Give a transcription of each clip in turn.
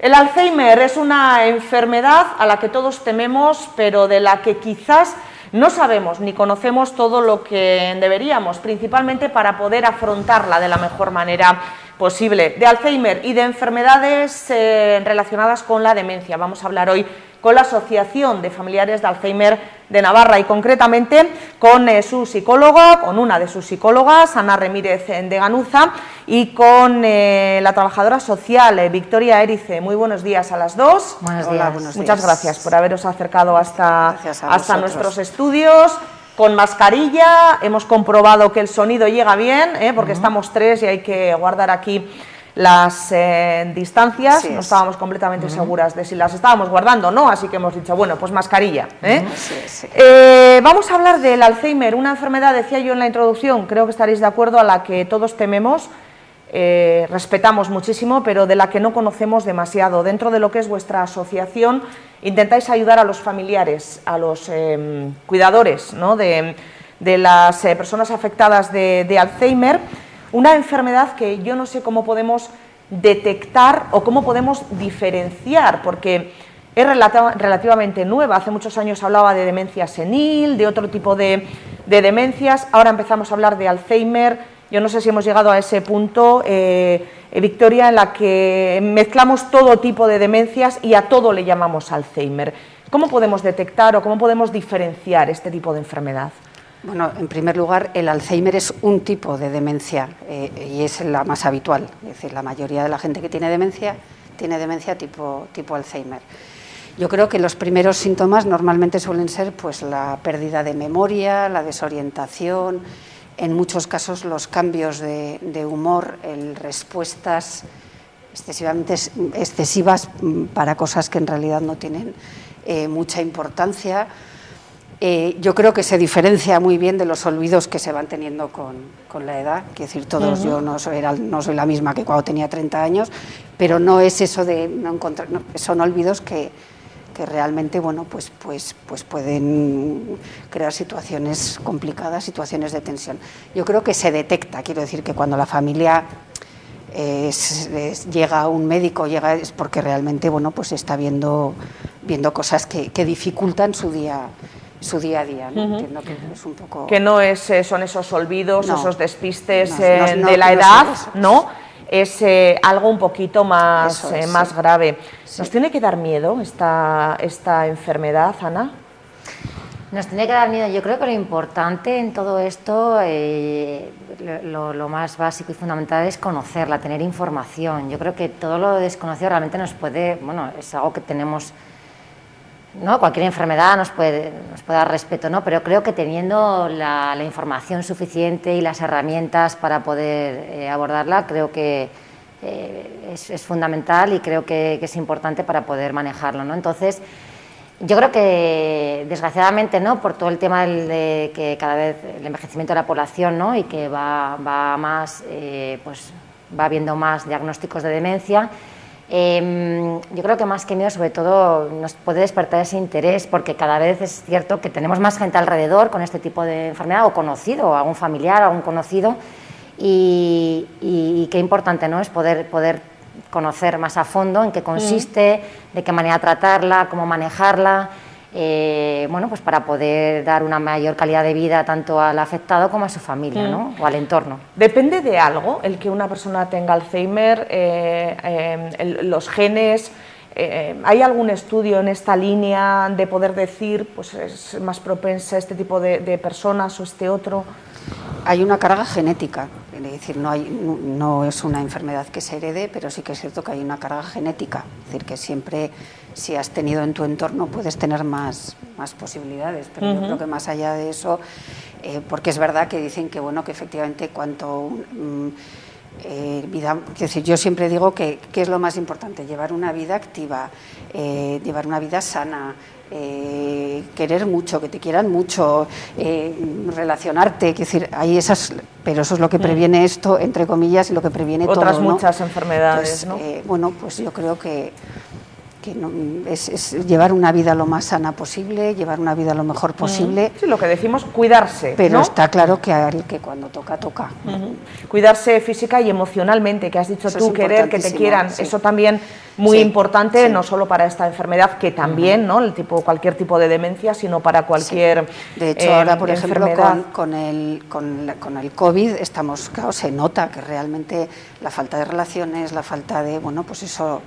El Alzheimer es una enfermedad a la que todos tememos, pero de la que quizás no sabemos ni conocemos todo lo que deberíamos, principalmente para poder afrontarla de la mejor manera posible. De Alzheimer y de enfermedades relacionadas con la demencia. Vamos a hablar hoy con la Asociación de Familiares de Alzheimer de Navarra y concretamente con su psicóloga, con una de sus psicólogas, Ana Remírez de Ganuza, y con la trabajadora social, Victoria Erice. Muy buenos días a las dos. Buenos días. Hola, buenos Muchas días. gracias por haberos acercado hasta nuestros nosotros. Estudios. Con mascarilla, hemos comprobado que el sonido llega bien, porque estamos tres y hay que guardar aquí las distancias. Sí, no estábamos completamente seguras de si las estábamos guardando o no, así que hemos dicho, bueno, pues mascarilla. Sí. Vamos a hablar del Alzheimer, una enfermedad, decía yo en la introducción, creo que estaréis de acuerdo, a la que todos tememos, respetamos muchísimo, pero de la que no conocemos demasiado. Dentro de lo que es vuestra asociación, intentáis ayudar a los familiares, a los cuidadores, ¿no?, de las personas afectadas de Alzheimer, una enfermedad que yo no sé cómo podemos detectar o cómo podemos diferenciar, porque es relativamente nueva. Hace muchos años hablaba de demencia senil, de otro tipo de demencias, ahora empezamos a hablar de Alzheimer. Yo no sé si hemos llegado a ese punto, Victoria, en la que mezclamos todo tipo de demencias y a todo le llamamos Alzheimer. ¿Cómo podemos detectar o cómo podemos diferenciar este tipo de enfermedad? Bueno, en primer lugar, el Alzheimer es un tipo de demencia y es la más habitual. Es decir, la mayoría de la gente que tiene demencia tipo Alzheimer. Yo creo que los primeros síntomas normalmente suelen ser pues la pérdida de memoria, la desorientación, en muchos casos los cambios de humor, respuestas excesivas para cosas que en realidad no tienen mucha importancia. Yo creo que se diferencia muy bien de los olvidos que se van teniendo con la edad. Quiero decir, todos, yo no soy la misma que cuando tenía 30 años, pero no es eso de no encontrar, no, son olvidos que realmente, bueno, pues pueden crear situaciones complicadas, situaciones de tensión. Yo creo que se detecta, quiero decir que cuando la familia llega a un médico, es porque realmente, bueno, pues está viendo cosas que dificultan su día a día, ¿no? Entiendo que es un poco... Que no son esos olvidos, no, esos despistes no, de la edad, no. Es algo un poquito más grave. Sí. ¿Nos tiene que dar miedo esta enfermedad, Ana? Nos tiene que dar miedo. Yo creo que lo importante en todo esto, lo más básico y fundamental es conocerla, tener información. Yo creo que todo lo desconocido realmente nos puede, bueno, es algo que tenemos, ¿no? Cualquier enfermedad nos puede dar respeto, ¿no? Pero creo que teniendo la información suficiente y las herramientas para poder abordarla, creo que es fundamental y creo que es importante para poder manejarlo, ¿no? Entonces, yo creo que desgraciadamente, ¿no?, por todo el tema de que cada vez el envejecimiento de la población, ¿no?, y que va más, pues va habiendo más diagnósticos de demencia. Yo creo que más que miedo, sobre todo, nos puede despertar ese interés, porque cada vez es cierto que tenemos más gente alrededor con este tipo de enfermedad, o conocido, algún familiar, algún conocido, y qué importante, ¿no?, es poder conocer más a fondo en qué consiste, de qué manera tratarla, cómo manejarla, bueno, pues para poder dar una mayor calidad de vida tanto al afectado como a su familia, ¿no?, o al entorno. ¿Depende de algo el que una persona tenga Alzheimer, los genes? ¿Hay algún estudio en esta línea de poder decir, pues es más propensa a este tipo de personas o este otro? Hay una carga genética, es decir, no es una enfermedad que se herede, pero sí que es cierto que hay una carga genética, es decir, que siempre, si has tenido en tu entorno, puedes tener más posibilidades, pero yo creo que más allá de eso, porque es verdad que dicen que, bueno, que efectivamente cuanto vida, es decir, yo siempre digo que es lo más importante, llevar una vida activa, llevar una vida sana, querer mucho, que te quieran mucho, relacionarte, es decir, hay pero eso es lo que previene esto, entre comillas, y lo que previene otras todo, ¿no? muchas enfermedades, Entonces, ¿no? bueno, pues yo creo que es llevar una vida lo más sana posible, llevar una vida lo mejor posible. Sí, lo que decimos, cuidarse. Pero ¿no? está claro que cuando toca, toca. Cuidarse física y emocionalmente, que has dicho Eso tú, es querer que te quieran, sí. eso también muy Sí, importante, sí. no solo para esta enfermedad, que también, ¿no? Cualquier tipo de demencia, sino para cualquier De hecho, ahora, por ejemplo, enfermedad. con el COVID, claro, se nota que realmente la falta de relaciones, la falta de, bueno, pues eso,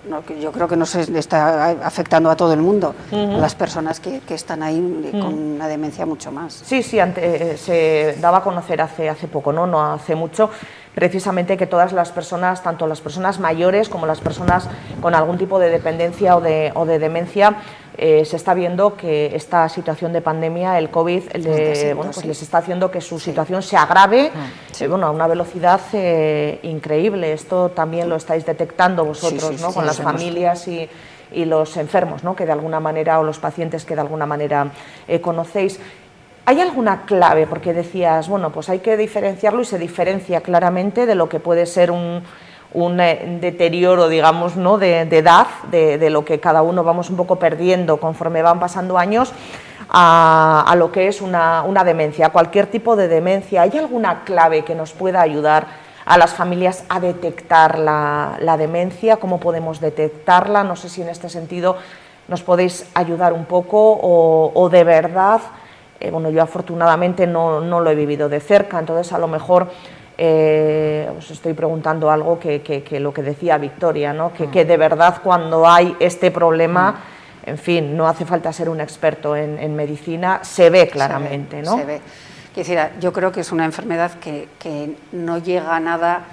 no, que yo creo que no se está afectando a todo el mundo, a las personas que están ahí con una demencia mucho más. Sí, se daba a conocer hace poco, no hace mucho, precisamente que todas las personas, tanto las personas mayores como las personas con algún tipo de dependencia o de demencia, se está viendo que esta situación de pandemia, el COVID, les está haciendo que su situación se agrave a una velocidad increíble. Esto también lo estáis detectando vosotros, ¿no? Con las familias y los enfermos, ¿no? Que de alguna manera, o los pacientes que de alguna manera conocéis. ¿Hay alguna clave? Porque decías, bueno, pues hay que diferenciarlo y se diferencia claramente de lo que puede ser un deterioro, digamos, ¿no? de edad, de lo que cada uno vamos un poco perdiendo conforme van pasando años, a lo que es una demencia, cualquier tipo de demencia. ¿Hay alguna clave que nos pueda ayudar a las familias a detectar la demencia? ¿Cómo podemos detectarla? No sé si en este sentido nos podéis ayudar un poco o de verdad, yo afortunadamente no lo he vivido de cerca, entonces a lo mejor os estoy preguntando algo que lo que decía Victoria, ¿no? Que de verdad cuando hay este problema, en fin, no hace falta ser un experto en medicina, se ve claramente, ¿no? Se ve. Quiero decir, yo creo que es una enfermedad que no llega a nada,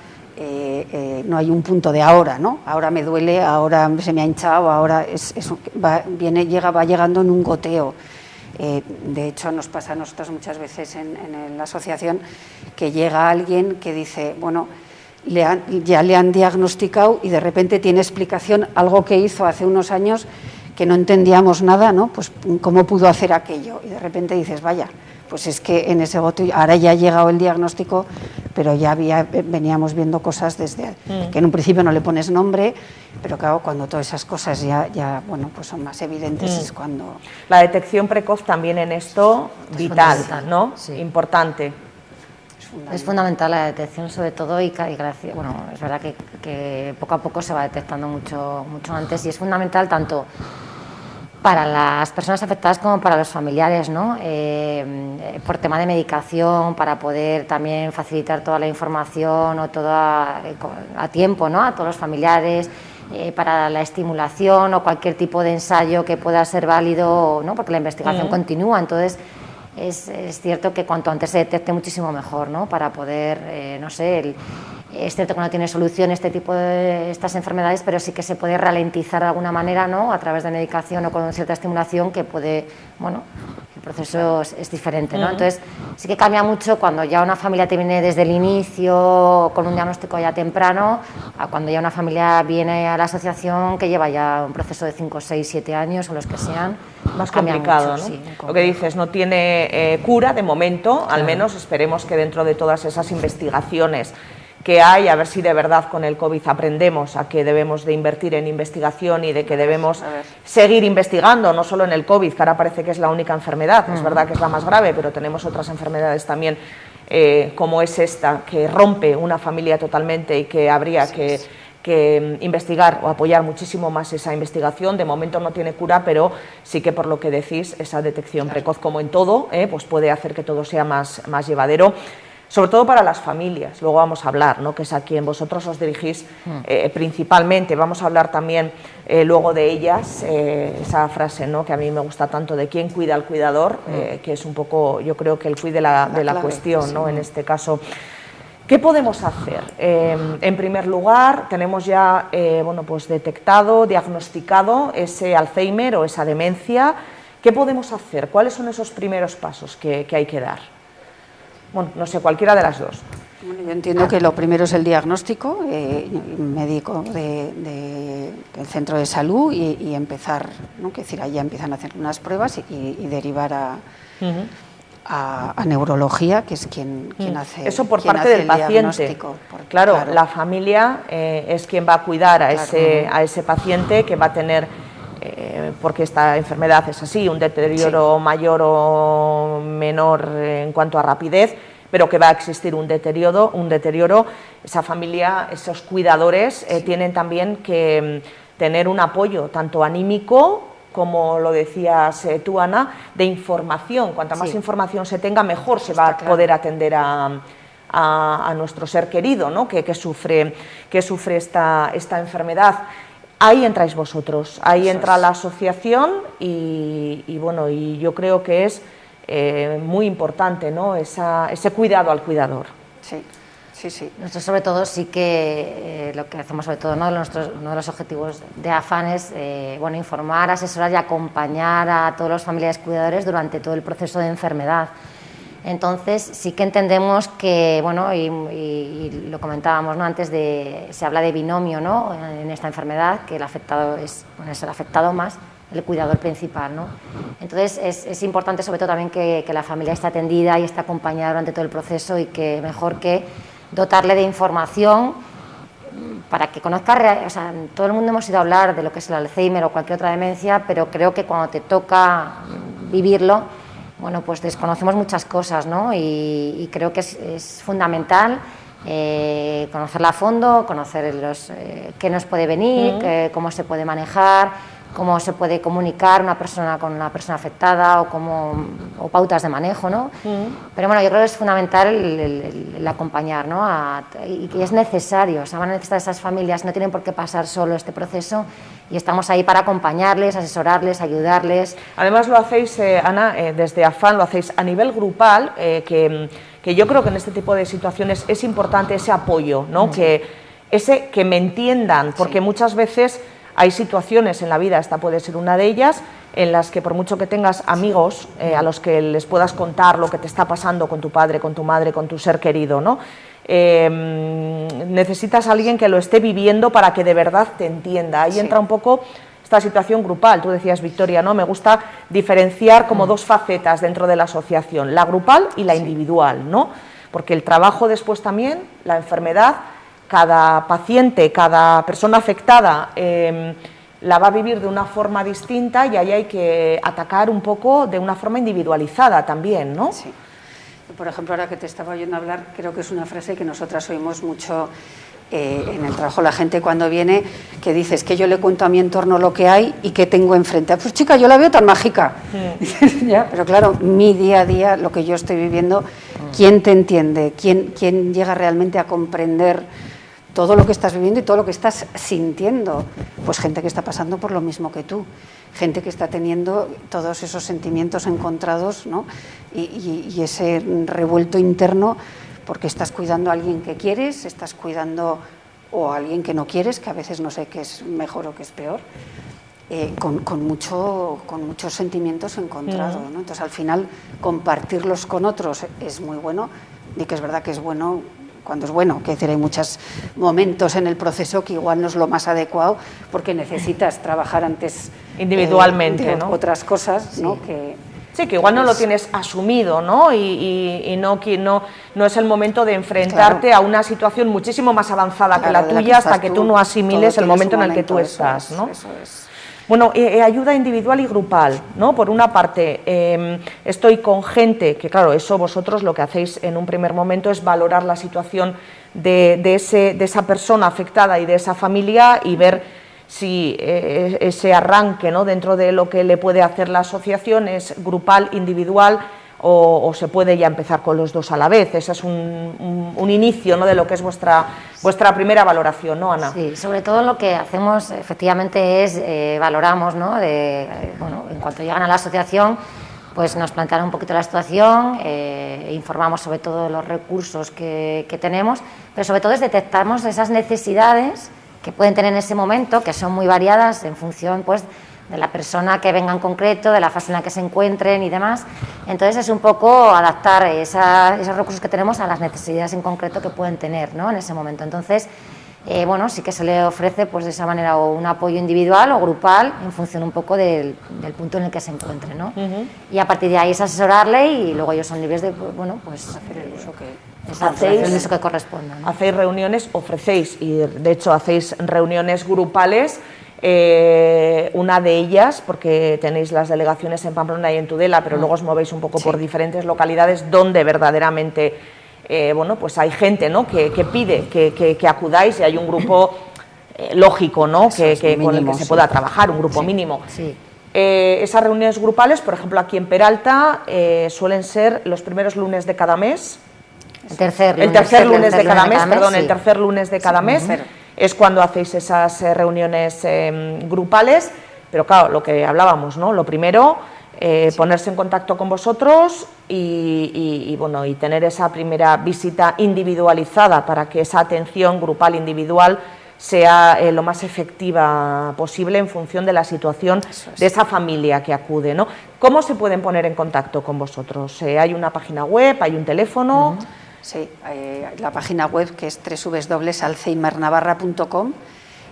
no hay un punto de ahora, ¿no? Ahora me duele, ahora se me ha hinchado, ahora va llegando en un goteo. De hecho, nos pasa a nosotros muchas veces en la asociación que llega alguien que dice, bueno, ya le han diagnosticado y de repente tiene explicación algo que hizo hace unos años que no entendíamos nada, ¿no? Pues cómo pudo hacer aquello. Y de repente dices, vaya, pues es que en ese goteo ahora ya ha llegado el diagnóstico, pero ya veníamos viendo cosas desde que en un principio no le pones nombre, pero claro, cuando todas esas cosas ya pues son más evidentes es cuando... La detección precoz también en esto, vital, ¿no? Sí. Importante. Es fundamental la detección, sobre todo, y bueno, es verdad que poco a poco se va detectando mucho antes, y es fundamental tanto para las personas afectadas como para los familiares, ¿no? Por tema de medicación, para poder también facilitar toda la información o toda a tiempo, ¿no? A todos los familiares, para la estimulación o cualquier tipo de ensayo que pueda ser válido, ¿no? Porque la investigación continúa, entonces es cierto que cuanto antes se detecte muchísimo mejor, ¿no? Para poder, no sé, es cierto que no tiene solución este tipo de estas enfermedades, pero sí que se puede ralentizar de alguna manera, ¿no? A través de medicación o con cierta estimulación que puede, bueno, el proceso es diferente, ¿no? Entonces sí que cambia mucho cuando ya una familia te viene desde el inicio con un diagnóstico ya temprano, a cuando ya una familia viene a la asociación que lleva ya un proceso de 5, 6, 7 años o los que sean. Más complicado, mucho, ¿no? sí, lo que dices, no tiene cura de momento, al menos esperemos que dentro de todas esas investigaciones que hay, a ver si de verdad con el COVID aprendemos a que debemos de invertir en investigación y de que debemos seguir investigando, no solo en el COVID, que ahora parece que es la única enfermedad, es verdad que es la más grave, pero tenemos otras enfermedades también, como es esta, que rompe una familia totalmente y que habría que investigar o apoyar muchísimo más esa investigación. De momento no tiene cura, pero sí que por lo que decís, esa detección precoz, como en todo, pues puede hacer que todo sea más llevadero, sobre todo para las familias. Luego vamos a hablar, ¿no? Que es a quien vosotros os dirigís principalmente. Vamos a hablar también luego de ellas, esa frase, ¿no? Que a mí me gusta tanto, de quién cuida al cuidador, que es un poco, yo creo que el quid de la cuestión, ¿no? En este caso. ¿Qué podemos hacer? En primer lugar, tenemos ya pues detectado, diagnosticado ese Alzheimer o esa demencia. ¿Qué podemos hacer? ¿Cuáles son esos primeros pasos que hay que dar? Bueno, no sé, cualquiera de las dos. Bueno, yo entiendo que lo primero es el diagnóstico médico del centro de salud y empezar, ¿no? Que decir, ahí ya empiezan a hacer unas pruebas y derivar a neurología, que es quien hace eso por quien parte hace del el paciente. diagnóstico. Claro, la familia es quien va a cuidar a ese paciente que va a tener, porque esta enfermedad es así, un deterioro mayor o menor en cuanto a rapidez, pero que va a existir un deterioro, esa familia, esos cuidadores tienen también que tener un apoyo tanto anímico, como lo decías tú, Ana, de información. Cuanta más información se tenga, mejor se va a poder atender a nuestro ser querido, ¿no? que sufre esta enfermedad. Ahí entráis vosotros, ahí entra la asociación y bueno, y yo creo que es muy importante, ¿no? Ese cuidado al cuidador. Sí. Sí. Nosotros sobre todo sí que lo que hacemos sobre todo, ¿no? uno de los objetivos de AFAN es informar, asesorar y acompañar a todos los familiares cuidadores durante todo el proceso de enfermedad. Entonces sí que entendemos que, y lo comentábamos, ¿no? Antes se habla de binomio, ¿no? En esta enfermedad, que el afectado es el afectado más el cuidador principal, ¿no? Entonces es importante sobre todo también que la familia esté atendida y esté acompañada durante todo el proceso, y que mejor que dotarle de información para que conozca, todo el mundo hemos ido a hablar de lo que es el Alzheimer o cualquier otra demencia, pero creo que cuando te toca vivirlo, pues desconocemos muchas cosas, ¿no? Y creo que es fundamental conocerla a fondo, conocer qué nos puede venir, cómo se puede manejar, cómo se puede comunicar una persona con una persona afectada o pautas de manejo, ¿no? Pero yo creo que es fundamental el acompañar, ¿no? Y que es necesario, van a necesitar esas familias, no tienen por qué pasar solo este proceso, y estamos ahí para acompañarles, asesorarles, ayudarles. Además lo hacéis, Ana, desde AFAN lo hacéis a nivel grupal, que yo creo que en este tipo de situaciones es importante ese apoyo, ¿no? Que me entiendan, porque muchas veces hay situaciones en la vida, esta puede ser una de ellas, en las que por mucho que tengas amigos a los que les puedas contar lo que te está pasando con tu padre, con tu madre, con tu ser querido, ¿no? Necesitas a alguien que lo esté viviendo para que de verdad te entienda. Ahí entra un poco esta situación grupal. Tú decías, Victoria, ¿no? Me gusta diferenciar como dos facetas dentro de la asociación, la grupal y la individual, ¿no? Porque el trabajo después también, la enfermedad, cada paciente, cada persona afectada la va a vivir de una forma distinta, y ahí hay que atacar un poco de una forma individualizada también, ¿no? Sí. Por ejemplo, ahora que te estaba oyendo hablar, creo que es una frase que nosotras oímos mucho en el trabajo, la gente cuando viene, que dice, es que yo le cuento a mi entorno lo que hay y qué tengo enfrente. Pues chica, yo la veo tan mágica. ¿Ya? Pero claro, mi día a día, lo que yo estoy viviendo, ¿quién te entiende? ¿Quién llega realmente a comprender todo lo que estás viviendo y todo lo que estás sintiendo? Pues gente que está pasando por lo mismo que tú, gente que está teniendo todos esos sentimientos encontrados, ¿no? y ese revuelto interno, porque estás cuidando a alguien que quieres, estás cuidando a alguien que no quieres, que a veces no sé qué es mejor o qué es peor, con muchos sentimientos encontrados, ¿no? Entonces, al final, compartirlos con otros es muy bueno, y que es verdad que es bueno cuando es bueno, que decir, hay muchos momentos en el proceso que igual no es lo más adecuado, porque necesitas trabajar antes individualmente, ¿no? Otras cosas, ¿no? Sí, que igual no lo tienes asumido, ¿no? Y no es el momento de enfrentarte a una situación muchísimo más avanzada que la tuya, hasta que tú no asimiles el momento en el que tú estás, ¿no? Eso es. Bueno, ayuda individual y grupal, ¿no? Por una parte, estoy con gente, que claro, eso vosotros lo que hacéis en un primer momento es valorar la situación de esa persona afectada y de esa familia, y ver si ese arranque, ¿no? Dentro de lo que le puede hacer la asociación es grupal, individual, o se puede ya empezar con los dos a la vez. Ese es un inicio, ¿no? De lo que es vuestra primera valoración, ¿no, Ana? Sí, sobre todo lo que hacemos efectivamente es valoramos, ¿no? En cuanto llegan a la asociación, pues nos plantean un poquito la situación, informamos sobre todo de los recursos que tenemos, pero sobre todo detectamos esas necesidades que pueden tener en ese momento, que son muy variadas en función, pues, de la persona que venga en concreto, de la fase en la que se encuentren y demás. Entonces es un poco adaptar esos recursos que tenemos a las necesidades en concreto que pueden tener, ¿no? En ese momento. Entonces bueno, sí que se le ofrece pues de esa manera o un apoyo individual o grupal en función un poco del punto en el que se encuentre, ¿no? Y a partir de ahí es asesorarle y luego ellos son libres de, bueno, pues hacer el uso que hacer el uso que corresponda, ¿no? Hacéis reuniones, ofrecéis, y de hecho hacéis reuniones grupales, una de ellas, porque tenéis las delegaciones en Pamplona y en Tudela, pero luego os movéis un poco por diferentes localidades donde verdaderamente bueno, pues hay gente, ¿no?, que pide que acudáis y hay un grupo lógico, ¿no?, con el que se pueda trabajar, un grupo mínimo. Sí. Esas reuniones grupales, por ejemplo, aquí en Peralta, suelen ser los primeros lunes de cada mes. El tercer lunes de cada mes, perdón, sí. el tercer lunes de cada mes es cuando hacéis esas reuniones grupales, pero claro, lo que hablábamos, ¿no?, lo primero, ponerse en contacto con vosotros y bueno, y tener esa primera visita individualizada para que esa atención grupal individual sea lo más efectiva posible en función de la situación de esa familia que acude, ¿no? ¿Cómo se pueden poner en contacto con vosotros? ¿Hay una página web, hay un teléfono? Sí, la página web que es www.alzheimernavarra.com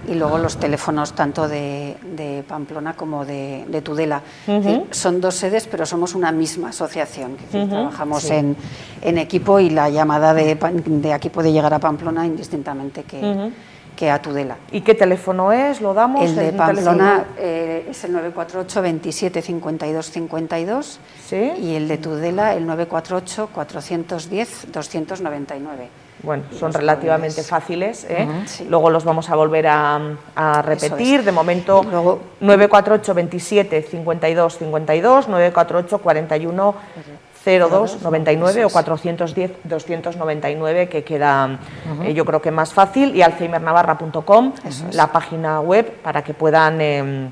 y luego los teléfonos tanto de Pamplona como de Tudela. Es decir, son dos sedes, pero somos una misma asociación. Es decir, trabajamos en equipo y la llamada de aquí puede llegar a Pamplona indistintamente que a Tudela. ¿Y qué teléfono es? ¿Lo damos? El de Pamplona es el 948 27 52 52 y el de Tudela el 948 410 299. Bueno, son relativamente fáciles, luego los vamos a volver a repetir. De momento, luego, 948 27 52 52, 948 41 02 99 o 410 299, que queda yo creo que más fácil, y alzheimernavarra.com, la página web, para que puedan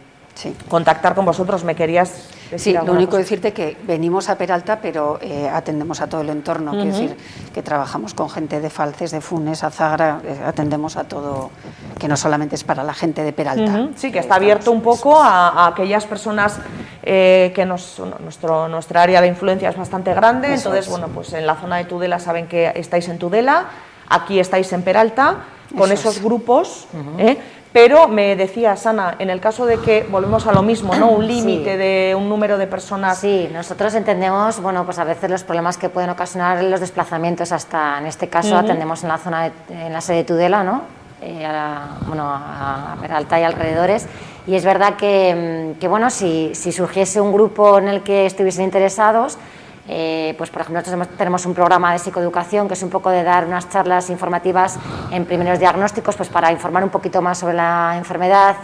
contactar con vosotros. ¿Me querías decir lo único cosa? Decirte que venimos a Peralta, pero atendemos a todo el entorno, quiero decir que trabajamos con gente de Falces, de Funes, Azagra, atendemos a todo, que no solamente es para la gente de Peralta. Sí, que está abierto un poco a aquellas personas que nuestra área de influencia es bastante grande, entonces, bueno, pues en la zona de Tudela saben que estáis en Tudela, aquí estáis en Peralta, con esos grupos, pero me decías, Ana, en el caso de que, volvemos a lo mismo, ¿no?, un límite de un número de personas. Sí, nosotros entendemos, bueno, pues a veces los problemas que pueden ocasionar los desplazamientos, hasta, en este caso, atendemos en la zona, en la sede de Tudela, ¿no?, a Peralta y alrededores, y es verdad que bueno, si surgiese un grupo en el que estuviesen interesados, pues por ejemplo nosotros tenemos un programa de psicoeducación que es un poco de dar unas charlas informativas en primeros diagnósticos, pues para informar un poquito más sobre la enfermedad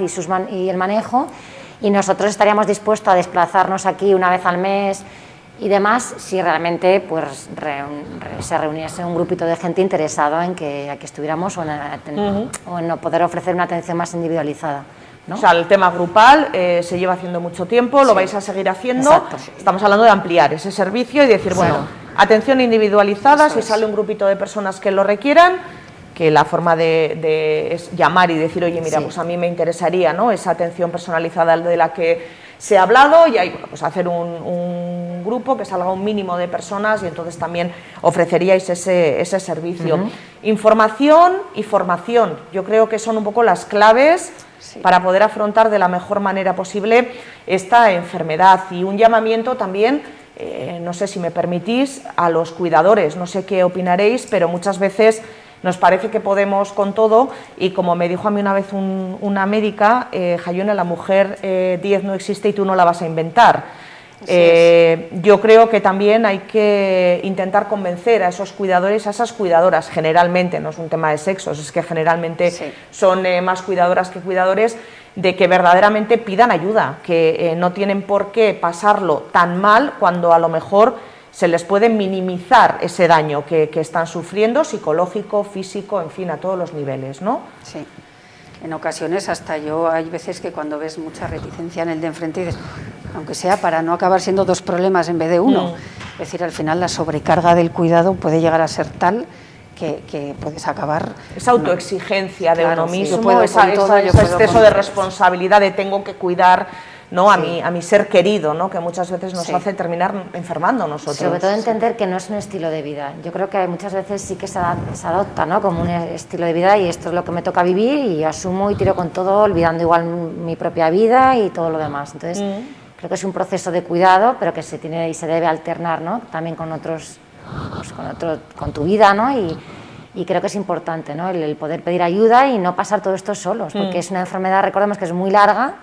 y el manejo, y nosotros estaríamos dispuestos a desplazarnos aquí una vez al mes y demás, si realmente pues se reuniese un grupito de gente interesado en que aquí estuviéramos o en poder ofrecer una atención más individualizada, ¿no? O sea, el tema grupal se lleva haciendo mucho tiempo, lo vais a seguir haciendo. Exacto. Estamos hablando de ampliar ese servicio y decir, bueno, atención individualizada, si sale un grupito de personas que lo requieran, que la forma es llamar y decir, oye, mira, pues a mí me interesaría, ¿no?, esa atención personalizada de la que se ha hablado, y ahí, bueno, pues hacer un grupo que salga un mínimo de personas, y entonces también ofreceríais ese servicio. Información y formación, yo creo que son un poco las claves para poder afrontar de la mejor manera posible esta enfermedad, y un llamamiento también, no sé si me permitís, a los cuidadores. No sé qué opinaréis, pero muchas veces nos parece que podemos con todo, y como me dijo a mí una vez una médica, Jayone, la mujer 10 no existe y tú no la vas a inventar. Yo creo que también hay que intentar convencer a esos cuidadores, a esas cuidadoras, generalmente, no es un tema de sexos, es que generalmente son más cuidadoras que cuidadores, de que verdaderamente pidan ayuda, que no tienen por qué pasarlo tan mal cuando a lo mejor se les puede minimizar ese daño que están sufriendo, psicológico, físico, en fin, a todos los niveles, ¿no? Sí. En ocasiones hasta hay veces que cuando ves mucha reticencia en el de enfrente dices, aunque sea para no acabar siendo dos problemas en vez de uno. Es decir, al final la sobrecarga del cuidado puede llegar a ser tal que puedes acabar... Esa autoexigencia de uno mismo, ese ese exceso de responsabilidad de tengo que cuidar ¿no? A mi ser querido, ¿no? Que muchas veces nos hace terminar enfermando nosotros. Sobre todo entender que no es un estilo de vida. Yo creo que muchas veces sí que se adopta, ¿no? Como un estilo de vida y esto es lo que me toca vivir y yo asumo y tiro con todo, olvidando igual mi propia vida y todo lo demás. Entonces, creo que es un proceso de cuidado, pero que se tiene y se debe alternar, ¿no? También con otros, pues con tu vida, ¿no? Y creo que es importante, ¿no? El poder pedir ayuda y no pasar todo esto solos, porque es una enfermedad, recordemos que es muy larga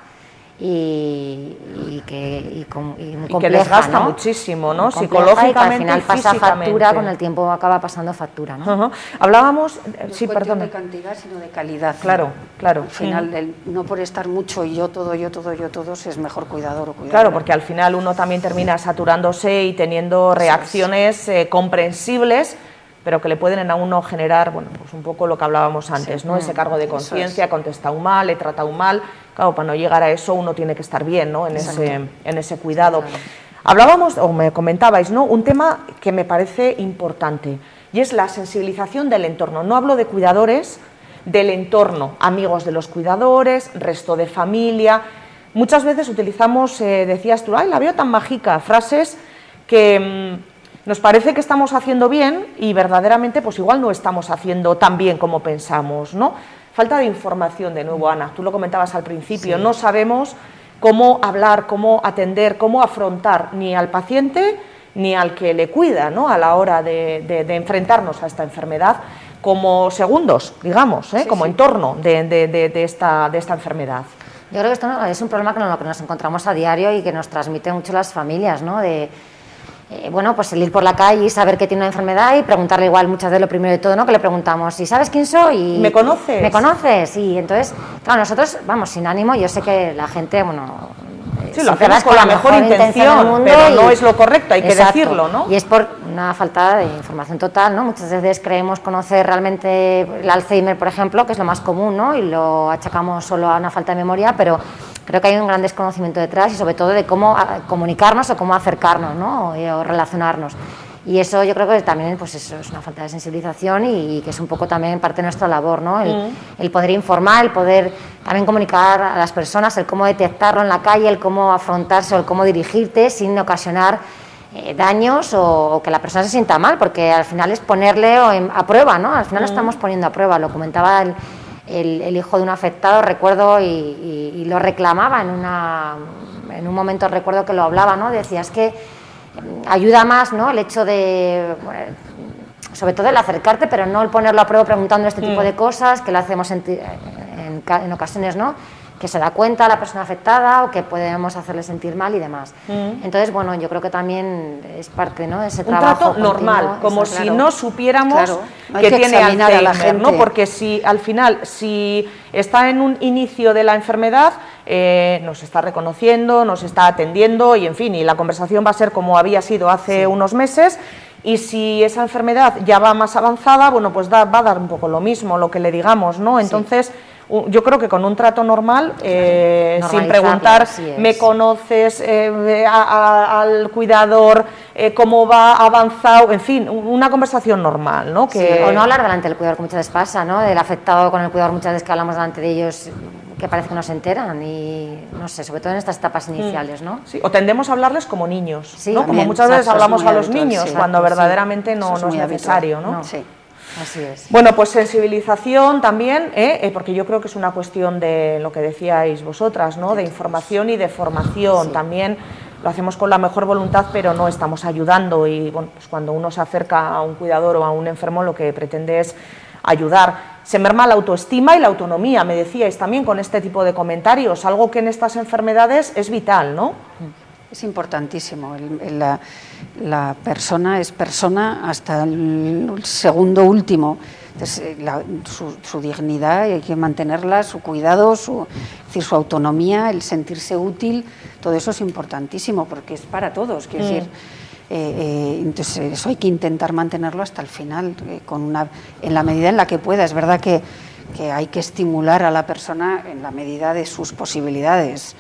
y muy compleja, y que desgasta, ¿no? Muchísimo, ¿no? Psicológicamente, y que al final pasa físicamente. Factura, con el tiempo acaba pasando factura, ¿no? Hablábamos, no es cuestión de cantidad, sino de calidad. Claro, claro. Al final, no por estar mucho y yo todos, es mejor cuidador o cuidadora. Claro, porque al final uno también termina saturándose y teniendo reacciones comprensibles, pero que le pueden a uno generar, bueno, pues un poco lo que hablábamos antes, ¿no? Ese cargo de conciencia, he contestado mal, he tratado mal. Claro, para no llegar a eso uno tiene que estar bien, ¿no? En ese cuidado. Hablábamos, o me comentabais, ¿no? Un tema que me parece importante y es la sensibilización del entorno. No hablo de cuidadores, del entorno, amigos de los cuidadores, resto de familia. Muchas veces utilizamos, decías tú, ¡ay, la veo tan mágica! Frases que nos parece que estamos haciendo bien y verdaderamente pues igual no estamos haciendo tan bien como pensamos, ¿no? Falta de información, de nuevo, Ana, tú lo comentabas al principio, no sabemos cómo hablar, cómo atender, cómo afrontar ni al paciente ni al que le cuida, ¿no? A la hora de enfrentarnos a esta enfermedad como segundos, digamos, como entorno de esta enfermedad. Yo creo que esto es un problema con lo que nos encontramos a diario y que nos transmiten mucho las familias, ¿no? Bueno, pues el ir por la calle y saber que tiene una enfermedad y preguntarle igual muchas veces lo primero de todo, ¿no? Que le preguntamos, ¿y sabes quién soy? ¿Me conoces? ¿Me conoces? Y entonces, claro, nosotros, vamos, sin ánimo, yo sé que la gente, bueno... Sí, lo hacemos con la mejor intención, pero no es lo correcto, hay que decirlo, ¿no? Y es por una falta de información total, ¿no? Muchas veces creemos conocer realmente el Alzheimer, por ejemplo, que es lo más común, ¿no? Y lo achacamos solo a una falta de memoria, pero creo que hay un gran desconocimiento detrás y sobre todo de cómo comunicarnos o cómo acercarnos, ¿no? O relacionarnos. Y eso yo creo que también pues eso es una falta de sensibilización y que es un poco también parte de nuestra labor, ¿no? El poder informar, el poder también comunicar a las personas, el cómo detectarlo en la calle, el cómo afrontarse o el cómo dirigirte sin ocasionar daños o que la persona se sienta mal, porque al final es ponerle a prueba, ¿no? Al final lo estamos poniendo a prueba, lo comentaba el hijo de un afectado, recuerdo, y lo reclamaba en un momento, recuerdo que lo hablaba, ¿no? Decía, es que ayuda más, ¿no? El hecho de, sobre todo el acercarte, pero no el ponerlo a prueba preguntando este tipo de cosas, que lo hacemos en ocasiones, ¿no? Que se da cuenta la persona afectada o que podemos hacerle sentir mal y demás. Entonces, bueno, yo creo que también es parte, ¿no? De ese trabajo trato normal, continuo, como eso, si no supiéramos que tiene examinar a la Alzheimer, gente, ¿no? Porque si al final, si está en un inicio de la enfermedad, nos está reconociendo, nos está atendiendo y, en fin, y la conversación va a ser como había sido hace unos meses. Y si esa enfermedad ya va más avanzada, bueno, pues va a dar un poco lo mismo, lo que le digamos, ¿no? Entonces, yo creo que con un trato normal, sin preguntar, ¿me conoces? Al cuidador, ¿cómo va avanzado? En fin, una conversación normal, ¿no? Que... O no hablar delante del cuidador, que muchas veces pasa, ¿no? Del afectado con el cuidador, muchas veces que hablamos delante de ellos, que parece que no se enteran y, no sé, sobre todo en estas etapas iniciales, ¿no? Sí, o tendemos a hablarles como niños, sí, ¿no? Como muchas veces hablamos a los niños, cuando verdaderamente no es necesario, ¿no? Sí. Así es. Bueno, pues sensibilización también, porque yo creo que es una cuestión de lo que decíais vosotras, ¿no? De información y de formación. También lo hacemos con la mejor voluntad, pero no estamos ayudando y, bueno, pues cuando uno se acerca a un cuidador o a un enfermo, lo que pretende es ayudar. Se merma la autoestima y la autonomía, me decíais también con este tipo de comentarios, algo que en estas enfermedades es vital, ¿no? Es importantísimo. La persona es persona hasta el segundo último. Entonces, su dignidad hay que mantenerla, su cuidado, su autonomía, el sentirse útil, todo eso es importantísimo porque es para todos. Quiero decir, entonces eso hay que intentar mantenerlo hasta el final, en la medida en la que pueda. Es verdad que hay que estimular a la persona en la medida de sus posibilidades.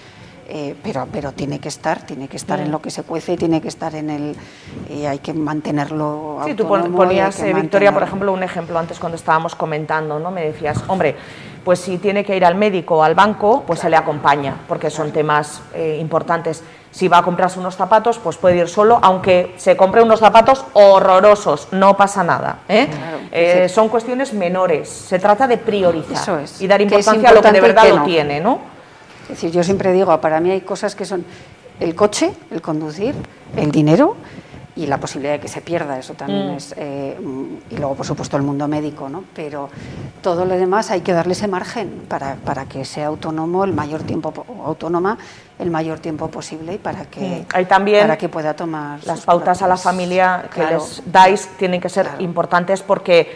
Pero tiene que estar en lo que se cuece, tiene que estar hay que mantenerlo. Sí, tú ponías, Victoria, por ejemplo, un ejemplo antes cuando estábamos comentando, ¿no? Me decías, hombre, pues si tiene que ir al médico o al banco, pues se le acompaña, porque son temas importantes. Si va a comprarse unos zapatos, pues puede ir solo, aunque se compre unos zapatos horrorosos, no pasa nada, ¿eh? Claro, son cuestiones menores, se trata de priorizar. Eso es, y dar importancia a lo que de verdad lo tiene, ¿no? Es decir, yo siempre digo, para mí hay cosas que son el coche, el conducir, el dinero y la posibilidad de que se pierda, eso también es, y luego por supuesto el mundo médico, ¿no? Pero todo lo demás hay que darle ese margen para que sea autónomo el mayor tiempo, autónoma el mayor tiempo posible y para que, hay también para que pueda tomar las pautas a la familia que claro, les dais tienen que ser importantes porque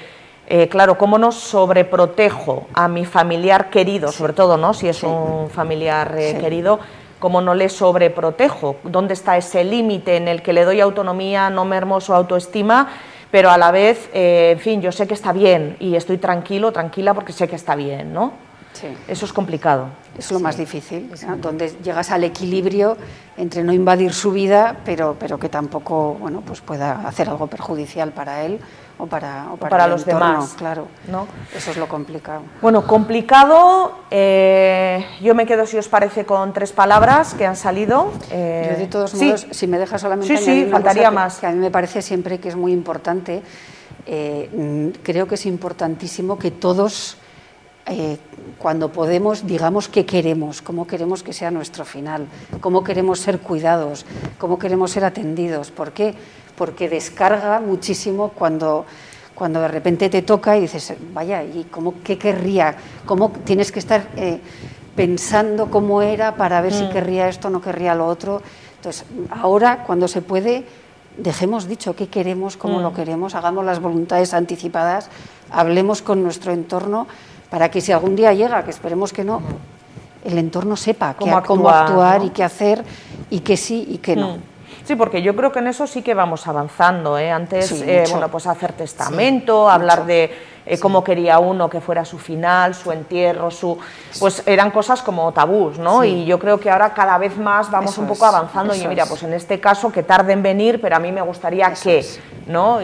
claro, cómo no sobreprotejo a mi familiar querido, sobre todo, ¿no? Si es un familiar querido, cómo no le sobreprotejo, dónde está ese límite en el que le doy autonomía, no mermo su autoestima, pero a la vez, en fin, yo sé que está bien y estoy tranquilo, tranquila porque sé que está bien, ¿no? Sí. Eso es complicado. Es lo más difícil, ¿no? Donde llegas al equilibrio entre no invadir su vida, pero que tampoco, bueno, pues pueda hacer algo perjudicial para él o para los entorno, demás, claro, ¿no? Eso es lo complicado. Bueno, complicado, yo me quedo, si os parece, con 3 palabras que han salido. Yo de todos modos, si me dejas solamente añadir una faltaría cosa más. Que a mí me parece siempre que es muy importante, creo que es importantísimo que todos, cuando podemos, digamos qué queremos, cómo queremos que sea nuestro final, cómo queremos ser cuidados, cómo queremos ser atendidos. ¿Por qué? Porque descarga muchísimo cuando de repente te toca y dices, vaya, ¿y qué querría? ¿Cómo tienes que estar pensando cómo era para ver si querría esto o no querría lo otro? Entonces, ahora, cuando se puede, dejemos dicho qué queremos, cómo lo queremos, hagamos las voluntades anticipadas, hablemos con nuestro entorno para que si algún día llega, que esperemos que no, el entorno sepa cómo actuar, ¿no? Y qué hacer, y que sí y que no. Sí, porque yo creo que en eso sí que vamos avanzando, ¿eh? Antes, sí, bueno, pues hacer testamento, hablar de cómo quería uno que fuera su final, su entierro, pues eran cosas como tabús, ¿no? Sí. Y yo creo que ahora cada vez más vamos un poco avanzando y mira, pues en este caso que tarde en venir, pero a mí me gustaría que, ¿no?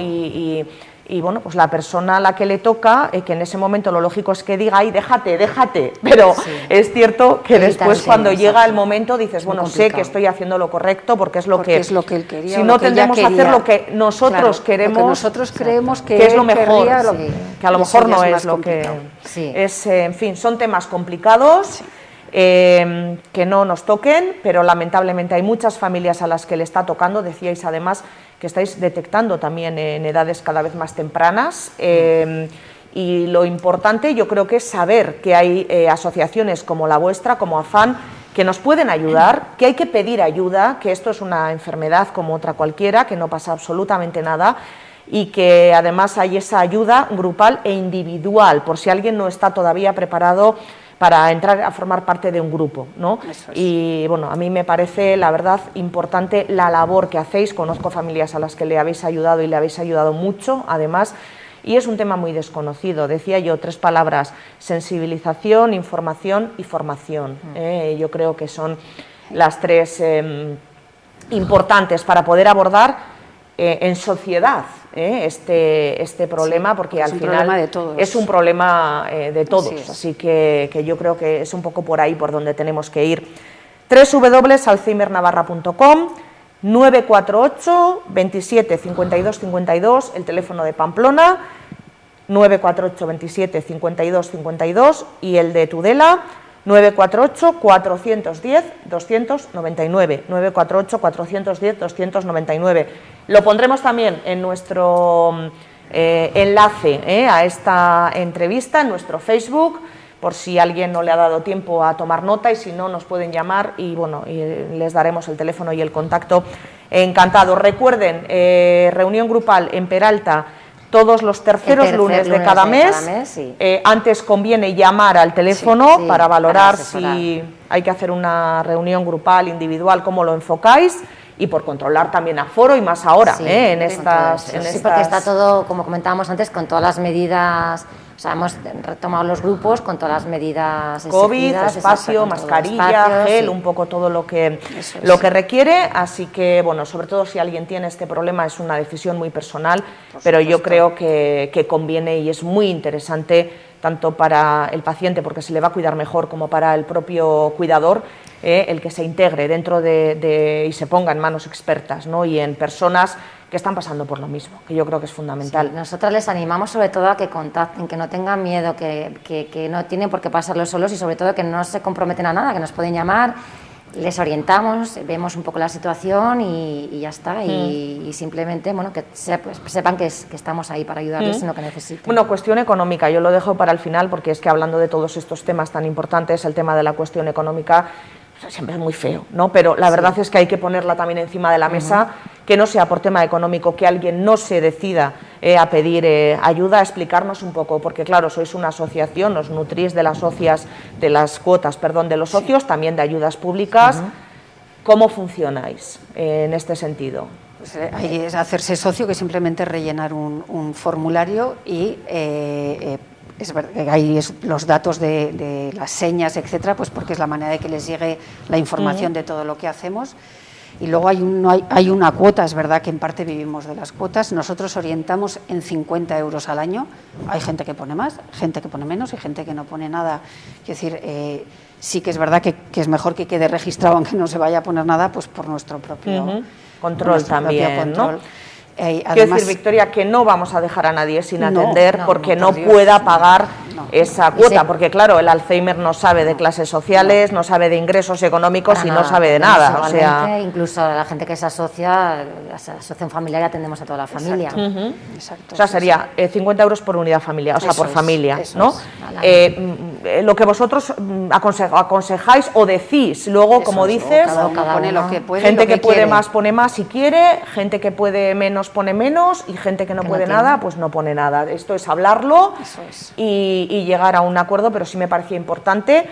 Y bueno, pues la persona a la que le toca, que en ese momento lo lógico es que diga, ay, déjate, pero es cierto que después cuando llega el momento dices, bueno, sé que estoy haciendo lo correcto porque es lo que él quería. Si no, tendremos que hacer lo que nosotros queremos, lo que nosotros creemos que es lo mejor, que a lo mejor no es lo complicado. que es, en fin, son temas complicados. Que no nos toquen, pero lamentablemente hay muchas familias a las que le está tocando. Decíais además que estáis detectando también en edades cada vez más tempranas y lo importante yo creo que es saber que hay asociaciones como la vuestra, como AFAN, que nos pueden ayudar, que hay que pedir ayuda, que esto es una enfermedad como otra cualquiera, que no pasa absolutamente nada y que además hay esa ayuda grupal e individual, por si alguien no está todavía preparado para entrar a formar parte de un grupo, ¿no? Y bueno, a mí me parece, la verdad, importante la labor que hacéis. Conozco familias a las que le habéis ayudado y le habéis ayudado mucho, además, y es un tema muy desconocido. Decía yo 3 palabras: sensibilización, información y formación. Yo creo que son las 3 importantes para poder abordar en sociedad este problema, porque al final es un problema de todos, así que yo creo que es un poco por ahí por donde tenemos que ir. www.alzheimernavarra.com, 948 27 52 52, el teléfono de Pamplona, 948 27 52 52 y el de Tudela, 948 410 299, 948 410 299. Lo pondremos también en nuestro enlace a esta entrevista, en nuestro Facebook, por si alguien no le ha dado tiempo a tomar nota, y si no, nos pueden llamar y bueno, les daremos el teléfono y el contacto. Encantados. Recuerden, reunión grupal en Peralta todos los terceros lunes de cada mes. Antes conviene llamar al teléfono para valorar si hay que hacer una reunión grupal, individual, cómo lo enfocáis, y por controlar también aforo y más ahora en estas... porque está todo, como comentábamos antes, con todas las medidas. O sea, hemos retomado los grupos con todas las medidas COVID, espacio, mascarilla, gel, un poco todo lo que requiere. Así que, bueno, sobre todo si alguien tiene este problema, es una decisión muy personal, pero yo creo que conviene y es muy interesante tanto para el paciente, porque se le va a cuidar mejor, como para el propio cuidador, el que se integre dentro y se ponga en manos expertas, ¿no? Y en personas que están pasando por lo mismo, que yo creo que es fundamental. Sí, nosotras les animamos sobre todo a que contacten, que no tengan miedo, que no tienen por qué pasarlo solos y sobre todo que no se comprometen a nada, que nos pueden llamar, les orientamos, vemos un poco la situación y ya está, y simplemente bueno, que sepan que estamos ahí para ayudarles en lo que necesiten. Bueno, cuestión económica, yo lo dejo para el final porque es que hablando de todos estos temas tan importantes, el tema de la cuestión económica siempre es muy feo, ¿no? Pero la verdad es que hay que ponerla también encima de la mesa, que no sea por tema económico, que alguien no se decida a pedir ayuda, a explicarnos un poco, porque claro, sois una asociación, os nutrís de las cuotas, de los socios, también de ayudas públicas. ¿Cómo funcionáis en este sentido? Pues ahí es hacerse socio, que simplemente rellenar un formulario y es verdad que hay los datos de las señas, etcétera, pues porque es la manera de que les llegue la información de todo lo que hacemos. Y luego hay una cuota, es verdad que en parte vivimos de las cuotas. Nosotros orientamos en 50 euros al año. Hay gente que pone más, gente que pone menos y gente que no pone nada. Es decir, sí que es verdad que es mejor que quede registrado, aunque no se vaya a poner nada, pues por nuestro propio control también, ¿no? Quiero Además, decir, Victoria, que no vamos a dejar a nadie sin atender porque no por Dios, pueda pagar esa cuota, Sí. porque claro, el Alzheimer no sabe de clases sociales, no sabe de ingresos económicos Para y nada, no sabe de atendemos nada. O sea, igualmente, incluso a la gente que se asocia, la asociación familiar, atendemos a toda la familia. exacto, o sea, sería 50 euros por unidad familiar, o sea, Eso por es, familia, eso ¿no? es. Lo que vosotros aconsejáis o decís, luego, Eso como es, dices, cada uno pone uno. lo que puede, gente lo que puede quiere. más pone más si quiere, gente que puede menos pone menos y gente que no Que no puede tiene. nada, pues no pone nada. Esto es hablarlo Eso es. y llegar a un acuerdo, pero sí me parecía importante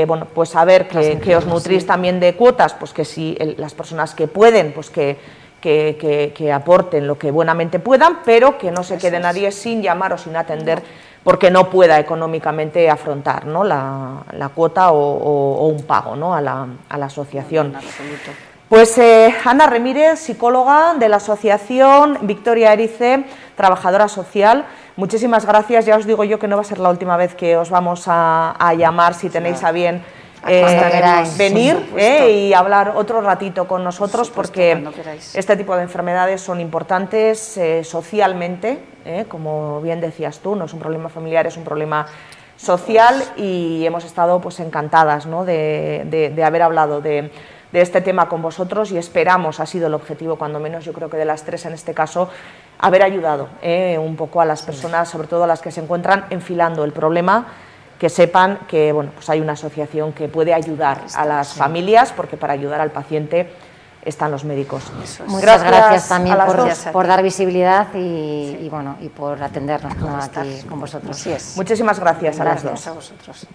bueno, pues saber que os nutrís también de cuotas, pues que si las personas que pueden, pues que aporten lo que buenamente puedan, pero que no se quede nadie sin llamar o sin atender porque no pueda económicamente afrontar, ¿no? la cuota o un pago, ¿no? a la asociación. En absoluto. Pues Ana Remírez, psicóloga de la asociación, Victoria Erice, trabajadora social, muchísimas gracias. Ya os digo yo que no va a ser la última vez que os vamos a llamar si tenéis a bien Cuando queráis, venir por supuesto. y hablar otro ratito con nosotros, Por supuesto, porque cuando queráis. este tipo de enfermedades son importantes socialmente, como bien decías tú, no es un problema familiar, es un problema social y hemos estado pues encantadas, ¿no? de haber hablado de este tema con vosotros y esperamos, ha sido el objetivo cuando menos, yo creo que de las tres en este caso, haber ayudado un poco a las personas, sobre todo a las que se encuentran enfilando el problema, que sepan que bueno, pues hay una asociación que puede ayudar a las familias, porque para ayudar al paciente están los médicos. Muchas gracias también a las dos. por dar visibilidad y bueno, y por atendernos aquí con vosotros. Así es. Muchísimas gracias a las dos. Gracias a vosotros.